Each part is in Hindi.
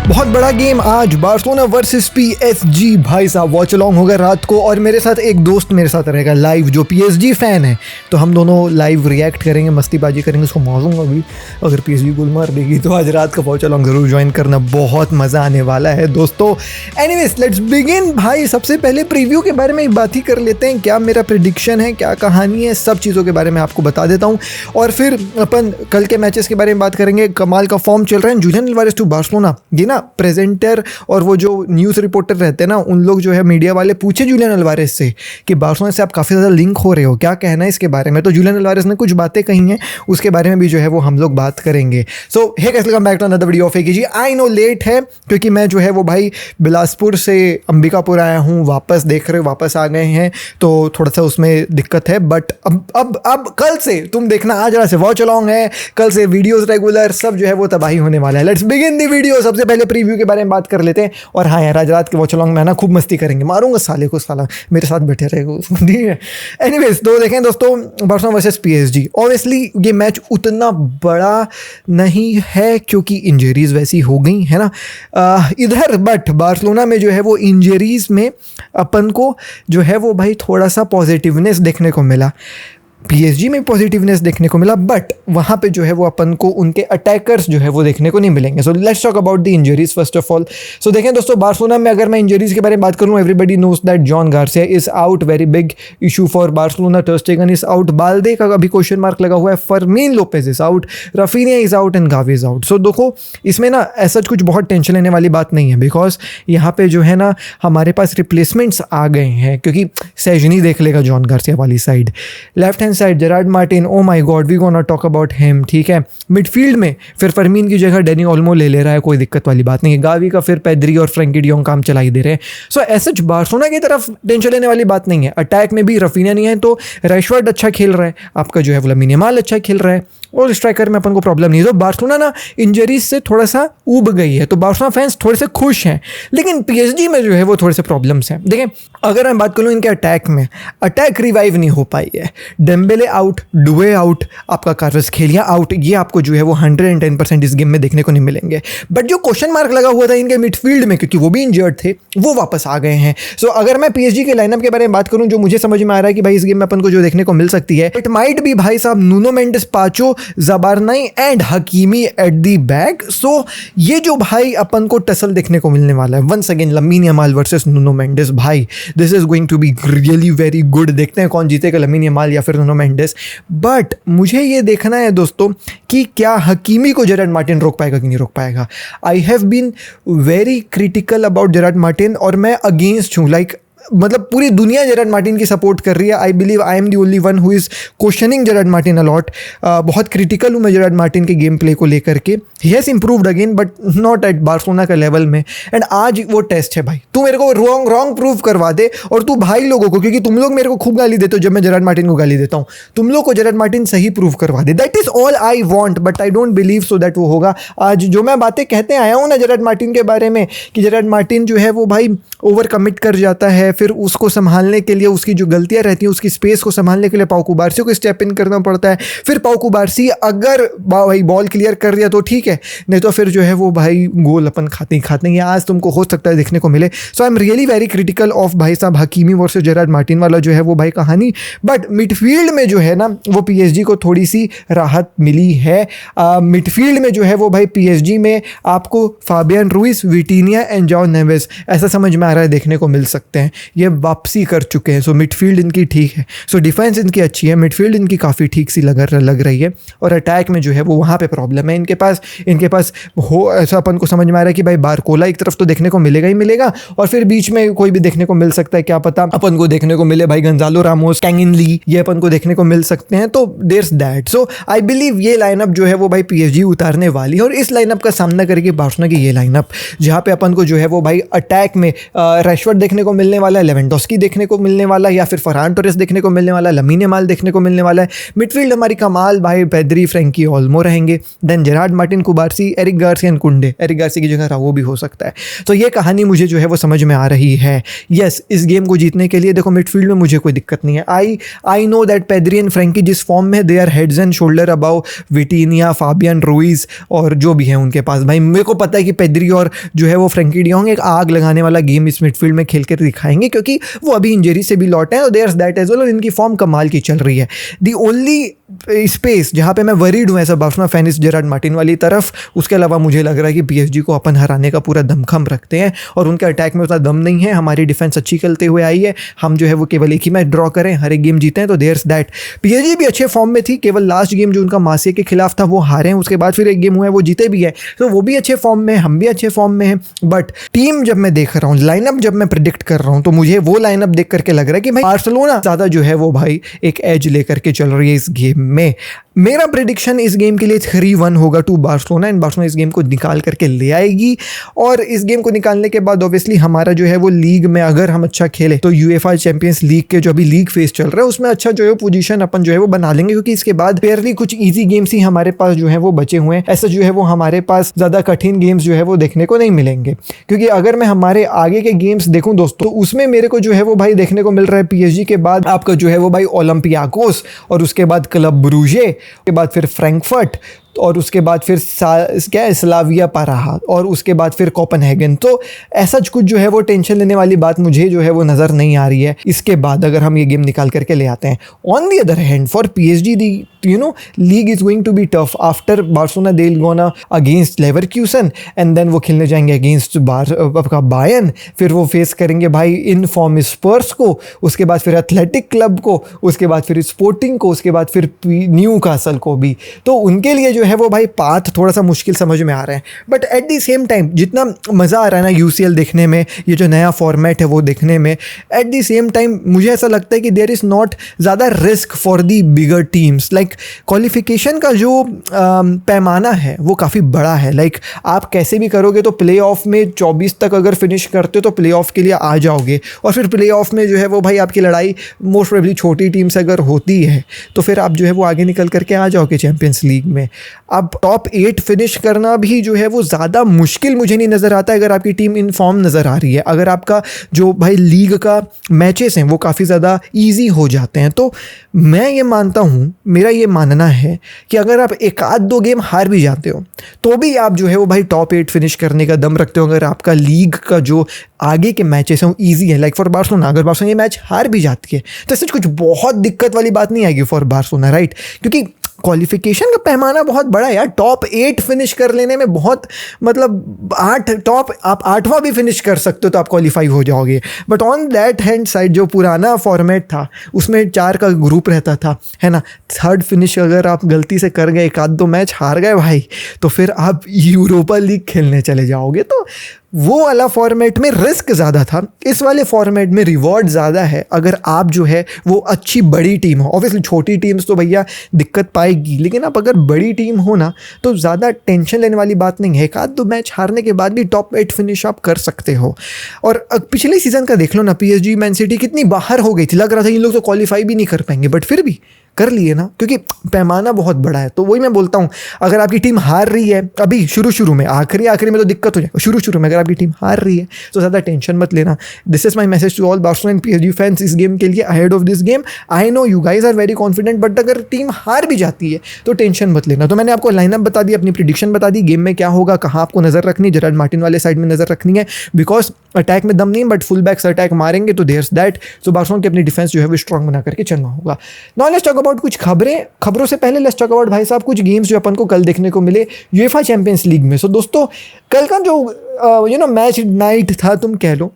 बहुत बड़ा गेम आज बार्सिलोना वर्सेस पीएसजी। भाई साहब वॉच अलॉन्ग होगा रात को और मेरे साथ एक दोस्त मेरे साथ रहेगा लाइव जो पीएसजी फ़ैन है, तो हम दोनों लाइव रिएक्ट करेंगे, मस्तीबाजी करेंगे। उसको मारूंगा भी अगर पीएसजी गोल मार देगी तो आज रात का वॉच अलॉन्ग ज़रूर ज्वाइन करना, बहुत मज़ा आने वाला है दोस्तों। Anyways let's begin. भाई सबसे पहले प्रीव्यू के बारे में बात ही कर लेते हैं, क्या मेरा प्रेडिक्शन है, क्या कहानी है, सब चीज़ों के बारे में आपको बता देता हूँ और फिर अपन कल के मैचेस के बारे में बात करेंगे। कमाल का फॉर्म चल रहा है जुलियन अल्वारेस टू बार्सिलोना। ये ना प्रेजेंटर और वो जो न्यूज़ रिपोर्टर रहते हैं ना, उन लोग जो है मीडिया वाले पूछे जुलियन अल्वारेस से कि बार्सिलोना से आप काफ़ी ज़्यादा लिंक हो रहे हो, क्या कहना है इसके बारे में। तो जुलियन अल्वारेस ने कुछ बातें कही हैं, उसके बारे में भी जो है वो हम लोग बात करेंगे। So hey guys, welcome back to another video of AKG. I know late है क्योंकि मैं जो है वो भाई बिलासपुर से अंबिकापुर आया हूँ, वापस देख रहे हो वापस आ गए हैं, तो थोड़ा सा उसमें दिक्कत है। बट अब कल से तुम देखना, आज रात से वॉच अलॉन्ग है, कल से वीडियोस रेगुलर, सब जो है वो तबाही होने वाला है। Let's begin the video. सबसे पहले प्रीव्यू के बारे में बात कर लेते हैं। और हाँ यार, आज रात के वॉच अलॉन्ग में ना खूब मस्ती करेंगे, मारूंगा साले को, साला मेरे साथ बैठे रहेगा, ठीक है। एनीवेज तो देखें दोस्तों, बार्सिलोना वर्सेस पीएसजी। ऑब्वियसली ये मैच उतना बड़ा नहीं है क्योंकि इंजरीज वैसी हो गई है ना इधर, बट बार्सिलोना में जो है वो इंजरीज में अपन को जो है वो भाई थोड़ा सा पॉजिटिवनेस देखने को मिला, पीएसजी में पॉजिटिवनेस देखने को मिला, बट वहाँ पे जो है वो अपन को उनके अटैकर्स जो है वो देखने को नहीं मिलेंगे। So let's talk about the injuries first of all. So देखें दोस्तों, बार्सिलोना में अगर मैं इंजरीज के बारे में बात करूँ, everybody knows that Joan Garcia is out, very big issue for Barcelona. Ter Stegen is out, बाल्दे का अभी क्वेश्चन मार्क लगा हुआ है, Fermin Lopez is out, Raphinha is out and Gavi is out. So देखो, इसमें ना ऐसा कुछ बहुत टेंशन लेने वाली बात नहीं है, बिकॉज यहाँ पे जो है ना हमारे पास रिप्लेसमेंट्स आ गए हैं, क्योंकि सेजनी देख लेगा जॉन गार्सिया वाली side. Left hand side Gerard Martin, oh my god, we gonna talk about him, ठीक है। मिडफील्ड में फिर फर्मीन की जगह डेनी ओल्मो ले रहा है, कोई दिक्कत वाली बात नहीं है। गावी का फिर पेद्री और फ्रैंकी डियोंग काम चला ही दे रहे हैं। सो ऐसे बार्सिलोना की तरफ टेंशन लेने वाली बात नहीं है। अटैक में भी रफीनिया नहीं है तो रैशवर्ड अच्छा खेल रहा है, आपका जो है वो लामिन यमाल अच्छा खेल रहा है, और स्ट्राइकर में अपन को प्रॉब्लम नहीं है। तो बार्सिलोना ना इंजरीज से थोड़ा सा ऊब गई है, तो बार्सिलोना फैंस थोड़े से खुश हैं। लेकिन पीएसजी में जो है वो थोड़े से प्रॉब्लम्स हैं। देखें, अगर मैं बात करूँ इनके अटैक में, अटैक रिवाइव नहीं हो पाई है। डेम्बेले आउट, डुए आउट, आपका कार्वसखेलिया आउट, ये आपको जो है वो 110% इस गेम में देखने को नहीं मिलेंगे। बट जो क्वेश्चन मार्क लगा हुआ था इनके मिडफील्ड में, क्योंकि वो भी इंजर्ड थे, वो वापस आ गए हैं। सो अगर मैं पीएसजी के लाइनअप के बारे में बात करूँ, जो मुझे समझ में आ रहा है कि भाई इस गेम में अपन को जो देखने को मिल सकती है, इट माइट बी भाई साहब Nuno Mendes, Pacho, Zabarnyi and Hakimi at the back. So ये जो भाई अपन को टसल देखने को मिलने वाला है, once again Lamine Yamal versus Nuno Mendes, भाई this is going to be really very good. देखते हैं कौन जीतेगा, लामिन यमाल या फिर नूनो मेंडेस। बट मुझे ये देखना है दोस्तों कि क्या हकीमी को जेरार्ड मार्टिन रोक पाएगा कि नहीं रोक पाएगा। I have been very critical about Gerard Martin और मैं अगेंस्ट हूँ, लाइक मतलब पूरी दुनिया जेरार्ड मार्टिन की सपोर्ट कर रही है। I believe I am the only one who is questioning Gerard Martin a lot. बहुत क्रिटिकल हूँ मैं जेरार्ड मार्टिन के गेम प्ले को लेकर के। He has improved again but not at Barcelona का लेवल में। एंड आज वो टेस्ट है भाई, तू मेरे को रॉन्ग प्रूव करवा दे, और तू भाई लोगों को, क्योंकि तुम लोग मेरे को खूब गाली देते हो जब मैं जेरार्ड मार्टिन को गाली देता हूँ, तुम लोग को जेरार्ड मार्टिन सही प्रूव करवा दे। That is all I want, but I don't believe so that वो होगा। आज जो मैं बातें कहते आया हूँ ना जेरार्ड मार्टिन के बारे में, कि जेरार्ड मार्टिन जो है वो भाई ओवर कमिट कर जाता है, फिर उसको संभालने के लिए, उसकी जो गलतियां रहती हैं उसकी स्पेस को संभालने के लिए पाउ कुबार्सी को स्टेप इन करना पड़ता है। फिर पाउ कुबार्सी अगर भाई बॉल क्लियर कर दिया तो ठीक है, नहीं तो फिर जो है वो भाई गोल अपन खाते ही आज तुमको हो सकता है देखने को मिले। So I am really very critical of भाई साहब हकीमी वर्सेस जेरार्ड मार्टिन वाला जो है वो भाई कहानी। बट मिडफील्ड में जो है ना वो पीएसजी को थोड़ी सी राहत मिली है। मिडफील्ड में जो है वो भाई पीएसजी में आपको Fabian Ruiz, विटीनिया and John Neves ऐसा समझ में आ रहा है देखने को मिल सकते हैं। ये वापसी कर चुके हैं। सो मिडफील्ड इनकी ठीक है, सो डिफेंस इनकी अच्छी है, मिडफील्ड इनकी काफ़ी ठीक सी लग रही है। और अटैक में जो है वो वहाँ पे प्रॉब्लम है इनके पास हो, ऐसा अपन को समझ में आ रहा है कि भाई बारकोला एक तरफ तो देखने को मिलेगा ही मिलेगा, और फिर बीच में कोई भी देखने को मिल सकता है, क्या पता अपन को देखने को मिले भाई गंजालो रामोस, कैंगिन ली, ये अपन को देखने को मिल सकते हैं। तो there's that. So I believe ये लाइनअप जो है वो भाई पीएसजी उतारने वाली है, और इस लाइनअप का सामना करेगी बार्सिलोना की ये लाइनअप, जहाँ पे अपन को जो है वो भाई अटैक में रैशवर्ड देखने को मिलने वाला वाला है, लेवेंडोस्की देखने को मिलने वाला है, या फिर फरहान टोरेस देखने को मिलने वाला है, लमीन यमाल देखने को मिलने वाला है। मिडफील्ड हमारी कमाल भाई, पेद्री, फ्रैंकी ओल्मो रहेंगे। Then Gerard Martin, Cubarsi, Eric Garcia and Kounde. Eric Garcia की जगह रावो भी हो सकता है। तो ये कहानी मुझे जो है वो समझ में आ रही है। यस, इस गेम को जीतने के लिए देखो मिडफील्ड में मुझे कोई दिक्कत नहीं है। I know that Pedri and Frenkie जिस फॉर्म में, they are heads and shoulder above Vitinha, Fabian Ruiz और जो भी है उनके पास। भाई मेरे को पता है कि पेद्री और जो है वो फ्रैंकी डियोंग एक आग लगाने वाला गेम इस मिडफील्ड में खेल कर दिखाएंगे, क्योंकि वो अभी इंजरी से भी लौटे हैं और देयर दैट एज वेल, और इनकी फॉर्म कमाल की चल रही है। दी ओनली स्पेस जहाँ पे मैं वरीड हूँ एज अ बार्सिलोना फैन इस जेरार्ड मार्टिन वाली तरफ। उसके अलावा मुझे लग रहा है कि पीएसजी को अपन हराने का पूरा दमखम रखते हैं और उनके अटैक में उतना दम नहीं है। हमारी डिफेंस अच्छी खेलते हुए आई है, हम जो है वो केवल एक ही मैच ड्रॉ करें, हर एक गेम जीते हैं। तो देयर दैट पीएसजी भी अच्छे फॉर्म में थी, केवल लास्ट गेम जो उनका मार्सिया के खिलाफ था वो हारे हैं, उसके बाद फिर एक गेम हुआ है वो जीते भी है। तो वो भी अच्छे फॉर्म में, हम भी अच्छे फॉर्म में हैं। बट टीम जब मैं देख रहा हूँ, लाइनअप जब मैं प्रिडिक्ट कर रहा हूँ, तो मुझे वो लाइनअप देख करके लग रहा है कि भाई बार्सिलोना ज़्यादा जो है वो भाई एक एज लेकर के चल रही है इस गेम में। मेरा प्रेडिक्शन इस गेम के लिए 3-1 होगा टू बार्सिलोना, एंड बार्सिलोना इस गेम को निकाल करके ले आएगी। और इस गेम को निकालने के बाद ऑब्वियसली हमारा जो है वो लीग में अगर हम अच्छा खेले तो यूएफए चैंपियंस लीग के जो अभी लीग फेज चल रहा है उसमें अच्छा जो है पोजीशन अपन जो है वो बना लेंगे, क्योंकि इसके बाद फेयरली कुछ इजी गेम्स ही हमारे पास जो है वो बचे हुए हैं। ऐसा जो है वो हमारे पास ज़्यादा कठिन गेम्स जो है वो देखने को नहीं मिलेंगे, क्योंकि अगर मैं हमारे आगे के गेम्स देखूँ दोस्तों, तो उसमें मेरे को जो है वो भाई देखने को मिल रहा है पीएसजी के बाद आपका जो है वो भाई ओलंपियाकोस, और उसके बाद क्लब ब्रूजे, के बाद फिर फ्रैंकफर्ट, और उसके बाद फिर क्या स्लाविया प्राहा, और उसके बाद फिर कोपेनहेगन। तो ऐसा कुछ जो है वो टेंशन लेने वाली बात मुझे जो है वो नज़र नहीं आ रही है इसके बाद अगर हम ये गेम निकाल करके ले आते हैं। On the other hand for PSG the league is going to be tough after Barcelona, they will gonna against Leverkusen and then वो खेलने जाएंगे अगेंस्ट बायर्न, फिर वो फेस करेंगे भाई इन फॉर्म स्पर्स को, उसके बाद फिर एथलेटिक क्लब को, उसके बाद फिर स्पोर्टिंग को, उसके बाद फिर न्यू कासल को भी। तो उनके लिए जो है वो भाई पाथ थोड़ा सा मुश्किल समझ में आ रहा है। But at the same time जितना मज़ा आ रहा है ना यूसीएल देखने में, ये जो नया फॉर्मेट है वो देखने में, एट द सेम टाइम मुझे ऐसा लगता है कि देयर इज़ नॉट ज़्यादा risk for the bigger teams. Like qualification का जो पैमाना है वो काफ़ी बड़ा है। लाइक आप कैसे भी करोगे तो प्ले ऑफ में 24 तक अगर फिनिश करते हो तो प्ले ऑफ के लिए आ जाओगे, और फिर प्ले ऑफ में जो है वो भाई आपकी लड़ाई मोस्ट प्रोबेबली छोटी टीम से अगर होती है तो फिर आप जो है वो आगे निकल करके आ जाओगे चैंपियंस लीग में। अब टॉप 8 फिनिश करना भी जो है वो ज़्यादा मुश्किल मुझे नहीं नज़र आता अगर आपकी टीम इन फॉर्म नज़र आ रही है। अगर आपका जो भाई लीग का मैचेस हैं वो काफ़ी ज़्यादा ईजी हो जाते हैं, तो मैं ये मानता हूँ, मेरा ये मानना है कि अगर आप एक आध दो गेम हार भी जाते हो तो भी आप जो है वो भाई टॉप 8 फिनिश करने का दम रखते हो, अगर आपका लीग का जो आगे के मैचेस हैं वो ईजी है। लाइक फॉर बार्सिलोना, अगर बार्सिलोना ये मैच हार भी जाती है तो इससे कुछ बहुत दिक्कत वाली बात नहीं आएगी फॉर बार्सिलोना, राइट? क्योंकि क्वालिफिकेशन का पैमाना बहुत बड़ा है यार। टॉप 8 फिनिश कर लेने में बहुत, मतलब 8 टॉप, आप 8वां भी फिनिश कर सकते हो तो आप क्वालिफाई हो जाओगे। But on that hand side जो पुराना फॉर्मेट था उसमें 4 का ग्रुप रहता था, है ना। 3rd फिनिश अगर आप गलती से कर गए, एक आध दो मैच हार गए भाई, तो फिर आप यूरोपा लीग खेलने चले जाओगे। तो वो वाला फॉर्मेट में रिस्क ज़्यादा था, इस वाले फॉर्मेट में रिवॉर्ड ज़्यादा है अगर आप जो है वो अच्छी बड़ी टीम हो। ऑब्वियसली छोटी टीम्स तो भैया दिक्कत पाएगी, लेकिन आप अगर बड़ी टीम हो ना तो ज़्यादा टेंशन लेने वाली बात नहीं है। एक आध दो मैच हारने के बाद भी टॉप 8 फिनिश आप कर सकते हो। और पिछले सीज़न का देख लो ना, पीएसजी, मैन सिटी कितनी बाहर हो गई थी, लग रहा था इन लोग तो क्वालिफाई भी नहीं कर पाएंगे, बट फिर भी कर लिए ना, क्योंकि पैमाना बहुत बड़ा है। तो वही मैं बोलता हूँ, अगर आपकी टीम हार रही है अभी शुरू में, आखिरी में तो दिक्कत हो जाए, शुरू में अगर आपकी टीम हार रही है तो ज़्यादा टेंशन मत लेना। This is my message to all Barcelona and PSG fans इस गेम के लिए ahead of this game. I know you guys are very confident, but अगर टीम हार भी जाती है तो टेंशन मत लेना। तो मैंने आपको लाइनअप बता दी, अपनी प्रिडिक्शन बता दी, गेम में क्या होगा, कहाँ आपको नज़र रखनी, जेरार्ड मार्टिन वाले साइड में नज़र रखनी है, बिकॉज अटैक में दम नहीं, बट फुल बैक्स अटैक मारेंगे तो देयर्स दैट। सो बार्सिलोना की अपनी डिफेंस जो है वो स्ट्रॉन्ग बना करके चलना होगा। नाउ लेट्स टॉक अबाउट कुछ खबरों से पहले लेट्स टॉक अबाउट भाई साहब कुछ गेम्स जो अपन को कल देखने को मिले यूएफए चैंपियंस लीग में। सो दोस्तों, कल का जो मैच नाइट था, तुम कह लो,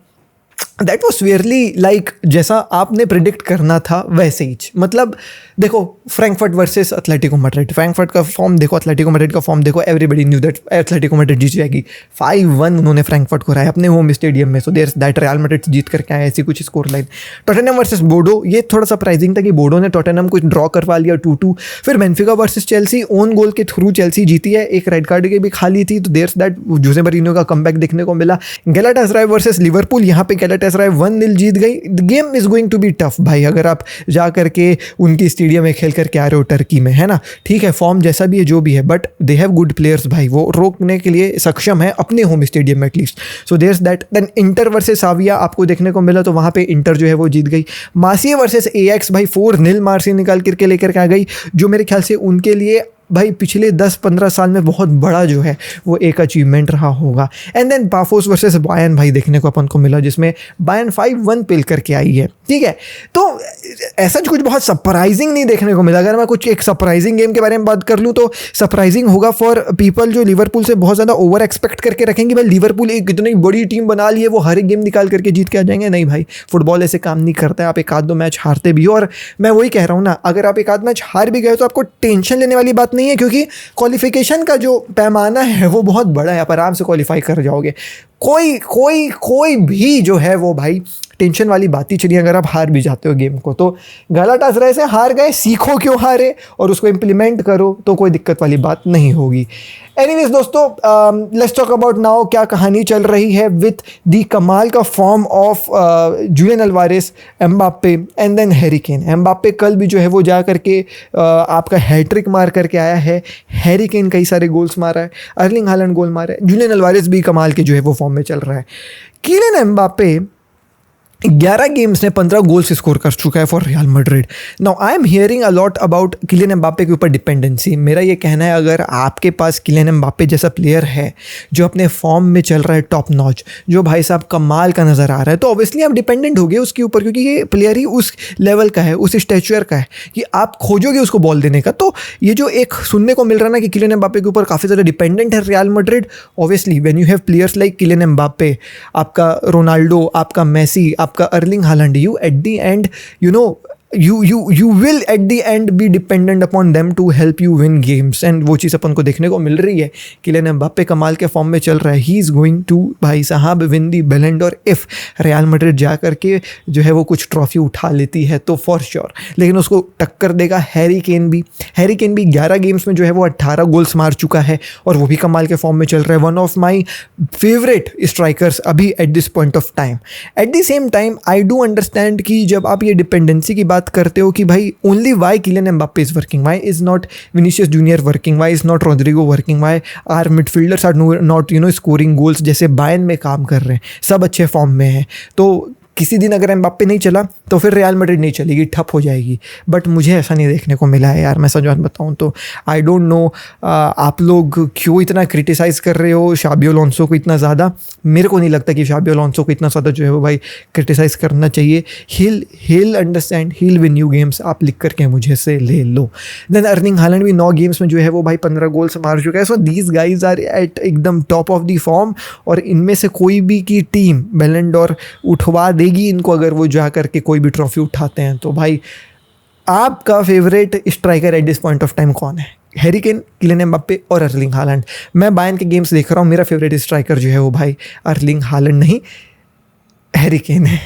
दैट वॉज रियली लाइक जैसा आपने प्रिडिक्ट करना था वैसे ही। मतलब देखो, Frankfurt versus Atletico Madrid, Frankfurt का फॉर्म देखो, एथलेटिको मैड्रिड का फॉर्म देखो, everybody knew that Atletico Madrid जीत जाएगी। 5-1 उन्होंने फ्रैंकफर्ट को हराया अपने होम स्टेडियम में। So there that Real Madrid जीत करके आया, ऐसी कुछ score line. Tottenham versus Bodo, ये थोड़ा सरप्राइजिंग था कि बोडो ने टॉटेनहम को ड्रॉ करवा लिया 2-2। फिर Benfica versus Chelsea, own goal के थ्रू चेल्सी जीती है, एक रेड कार्ड की भी खाली थी, तो देयर दैट जोसे मरीनो का कमबैक देखने को मिला। गैलाटासराय वर्सेस लिवरपूल, यहाँ पे गैलाटासराय राय 1-0 जीत गई। The game is going to be tough भाई, अगर आप जा करके उनकी स्टेडियम में खेल करके आ रहे हो टर्की में, है ना। ठीक है, फॉर्म जैसा भी है जो भी है, but they have good players भाई, वो रोकने के लिए सक्षम है अपने होम स्टेडियम में at least. So there is that. Then Inter versus Slavia आपको देखने को मिला, तो वहाँ पे इंटर जो है वो जीत गई। मार्सिया वर्सेस एएक्स भाई 4-0 मार्सिया निकाल करके लेकर के आ गई, जो मेरे ख्याल से उनके लिए भाई पिछले 10-15 साल में बहुत बड़ा जो है वो एक अचीवमेंट रहा होगा। And then Paphos versus Bayern भाई देखने को अपन को मिला, जिसमें बायर्न 5-1 पेल करके आई है। ठीक है, तो ऐसा कुछ बहुत सरप्राइजिंग नहीं देखने को मिला। अगर मैं कुछ एक सरप्राइजिंग गेम के बारे में बात कर लूँ तो सरप्राइजिंग होगा फॉर पीपल जो लिवरपूल से बहुत ज़्यादा ओवर एक्सपेक्ट करके रखेंगे भाई लिवरपूल एक इतनी बड़ी टीम बना ली है, वो हर एक गेम निकाल करके जीत के आ जाएंगे। नहीं भाई, फुटबॉल ऐसे काम नहीं करता है। आप एक आध दो मैच हारते भी हो, और मैं वही कह रहा हूँ ना, अगर आप एक आध मैच हार भी गए तो आपको टेंशन लेने वाली बात नहीं है, क्योंकि क्वालिफिकेशन का जो पैमाना है वो बहुत बड़ा है, आप आराम से क्वालिफाई कर जाओगे। कोई भी जो है वो भाई टेंशन वाली बात ही चलिए अगर आप हार भी जाते हो गेम को। तो गलाटासराय से हार गए, सीखो क्यों हारे और उसको इम्प्लीमेंट करो, तो कोई दिक्कत वाली बात नहीं होगी। एनीवेज दोस्तों, लेट्स टॉक अबाउट नाउ क्या कहानी चल रही है विथ दी कमाल का form of Julian Alvarez, Mbappe and then Harry Kane. Mbappe कल भी जो है वो जा करके आपका हैट्रिक मार करके आया है, हैरी केन कई सारे गोल्स मारा है, अर्लिंग हालैंड गोल मारा है, जुलियन अल्वारेस भी कमाल के जो है वो फॉर्म में चल रहा है। किलियन एम्बाप्पे 11 गेम्स में 15 गोल्स स्कोर कर चुका है for Real Madrid. Now I am hearing a lot about Kylian Mbappe के ऊपर डिपेंडेंसी। मेरा ये कहना है, अगर आपके पास किलियन एम्बाप्पे जैसा प्लेयर है जो अपने फॉर्म में चल रहा है टॉप नॉच, जो भाई साहब कमाल का नज़र आ रहा है, तो ऑब्वियसली आप डिपेंडेंट हो गए उसके ऊपर, क्योंकि ये प्लेयर ही उस लेवल का है, उस स्टैचर का है कि आप खोजोगे उसको बॉल देने का। तो ये जो एक सुनने को मिल रहा है ना कि किलियन एम्बाप्पे के ऊपर काफ़ी ज़्यादा डिपेंडेंट है Real Madrid, obviously when you have players like Kylian Mbappe, आपका रोनाल्डो, आपका मेसी, आपका Erling Haaland, you at the end, you know, you will at the end be dependent upon them to help you win games, and वो चीज़ अपन को देखने को मिल रही है। किलियन एम्बाप्पे कमाल के फॉर्म में चल रहा है, ही इज़ गोइंग टू भाई साहब विन दी बैलन डोर इफ़ रियल मैड्रिड जा करके जो है वो कुछ ट्रॉफी उठा लेती है तो फॉर श्योर। लेकिन उसको टक्कर देगा हैरी केन भी। हैरी केन भी 11 गेम्स में जो है वो 18 गोल्स मार चुका है और वो भी कमाल के फॉर्म में चल रहा है। One of my favourite strikers अभी at this point of time. At the same time I do understand कि जब आप ये डिपेंडेंसी की बात करते हो कि भाई only why Kylian Mbappe is working, why is not Vinicius Junior working, why is not Rodrigo working, why are midfielders are not scoring goals जैसे बायर्न में काम कर रहे हैं, सब अच्छे फॉर्म में हैं। तो किसी दिन अगर एम्बाप्पे नहीं चला तो फिर रियल मैड्रिड नहीं चलेगी, ठप हो जाएगी। बट मुझे ऐसा नहीं देखने को मिला है यार, मैं सच बात बताऊँ तो। आई डोंट नो आप लोग क्यों इतना क्रिटिसाइज़ कर रहे हो शाबी अलोंसो को इतना ज़्यादा। मेरे को नहीं लगता कि शाबी अलोंसो को इतना ज़्यादा जो है वो भाई क्रिटिसाइज़ करना चाहिए। he'll understand, he'll win you games, आप लिख करके मुझे से ले लो। देन अर्लिंग हालैंड भी 9 गेम्स में जो है वो भाई 15 गोल्स मार चुका है। So these guys are at एकदम टॉप ऑफ दी फॉर्म, और इनमें से कोई भी की टीम बैलन डोर उठवा देगी इनको अगर वो जा करके कोई भी ट्रॉफी उठाते हैं। तो भाई आपका favourite striker eight this point of time कौन है? हैरी केन, किलियन एम्बाप्पे और अर्लिंग हालैंड। मैं बायर्न के गेम्स देख रहा हूँ, मेरा फेवरेट स्ट्राइकर जो है वो भाई अर्लिंग हालैंड नहीं, हैरी केन है।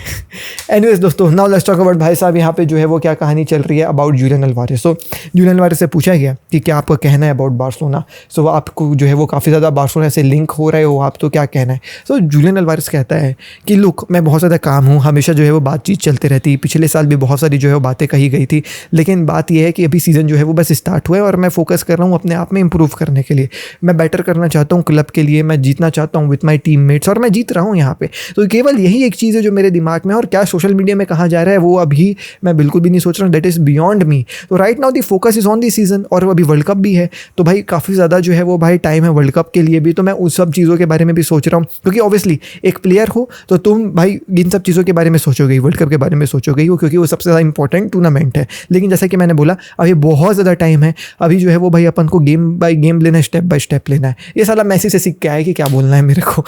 एनीवेज दोस्तों, नाउ लेट्स टॉक अबाउट भाई साहब यहाँ पे जो है वो क्या कहानी चल रही है अबाउट जुलियन अल्वारेस। सो जुलियन अल्वारेस से पूछा गया कि क्या आपका कहना है अबाउट बार्सिलोना। सो आपको जो है वो काफ़ी ज़्यादा बार्सिलोना से लिंक हो रहे हो आप, तो क्या कहना है? सो जुलियन अल्वारेस कहता है कि लुक, मैं बहुत ज़्यादा काम हूँ, हमेशा जो है वो बातचीत चलती रहती। पिछले साल भी बहुत सारी जो है वो बातें कही गई थी, लेकिन बात यह है कि अभी सीज़न जो है वो बस स्टार्ट हुआ है और मैं फोकस कर रहा हूँ अपने आप में इंप्रूव करने के लिए। मैं बेटर करना चाहता हूँ क्लब के लिए, मैं जीतना चाहता हूँ विथ माई टीम मेट्स, और मैं जीत रहा हूँ यहाँ पे। तो केवल यही एक चीज़ है जो मेरे दिमाग में, और क्या सोशल मीडिया में कहा जा रहा है वो अभी मैं बिल्कुल भी नहीं सोच रहा हूँ, दैट इज़ बियॉन्ड मी। तो right now the focus is on the season, और अभी वर्ल्ड कप भी है, तो भाई काफ़ी ज़्यादा जो है वो भाई टाइम है वर्ल्ड कप के लिए भी। तो मैं उस सब चीज़ों के बारे में भी सोच रहा हूँ, क्योंकि ऑब्वियसली एक प्लेयर हो तो तुम भाई इन सब चीज़ों के बारे में सोचोगे, वर्ल्ड कप के बारे में सोचोगे ही, क्योंकि वो सबसे ज़्यादा इंपॉर्टेंट टूर्नामेंट है। लेकिन जैसा कि मैंने बोला, अभी बहुत ज़्यादा टाइम है, अभी जो है वो भाई अपन को गेम बाय गेम लेना है, स्टेप बाय स्टेप लेना है। ये साला मैसी से सीख के आया कि क्या बोलना है मेरे को।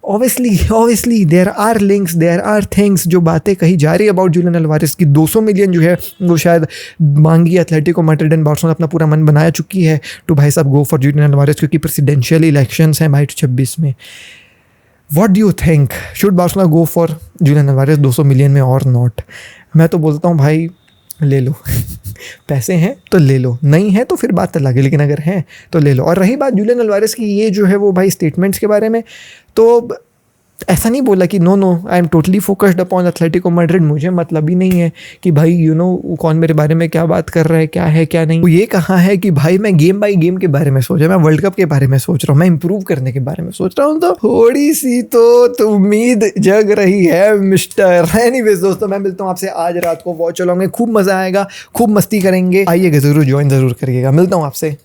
Obviously there are links, there are things, जो बातें कही जा रही है अबाउट जुलियन अल्वारेस की। 200 मिलियन जो है वो शायद मांगी एथलेटिको मैड्रिड एंड बार्सिलोना अपना पूरा मन बनाया चुकी है टू भाई साहब गो फॉर जुलियन अल्वारेस, क्योंकि प्रेसिडेंशियल इलेक्शंस हैं भाई 26 में। What do you think, should Barcelona go for Julian Alvarez 200 million में और नॉट? मैं तो बोलता हूँ भाई ले लो। पैसे हैं तो ले लो, नहीं है तो फिर बात अलग है, लेकिन अगर हैं तो ले लो। और रही बात जुलियन अल्वारेस की ये जो है वो भाई स्टेटमेंट्स के बारे में, तो ऐसा नहीं बोला कि no I am totally focused upon Atletico Madrid, मुझे मतलब ही नहीं है कि भाई कौन मेरे बारे में क्या बात कर रहा है, क्या है क्या नहीं। वो ये कहा है कि भाई मैं गेम बाई गेम के बारे में सोच रहा हूँ, मैं वर्ल्ड कप के बारे में सोच रहा हूँ, मैं इंप्रूव करने के बारे में सोच रहा हूँ। तो थोड़ी सी तो उम्मीद जग रही है मिस्टर। एनीवेज दोस्तों, मैं मिलता हूँ आपसे आज रात को वॉच अलॉन्ग में, खूब मजा आएगा, खूब मस्ती करेंगे, आइएगा जरूर, ज्वाइन जरूर करिएगा। मिलता हूँ आपसे।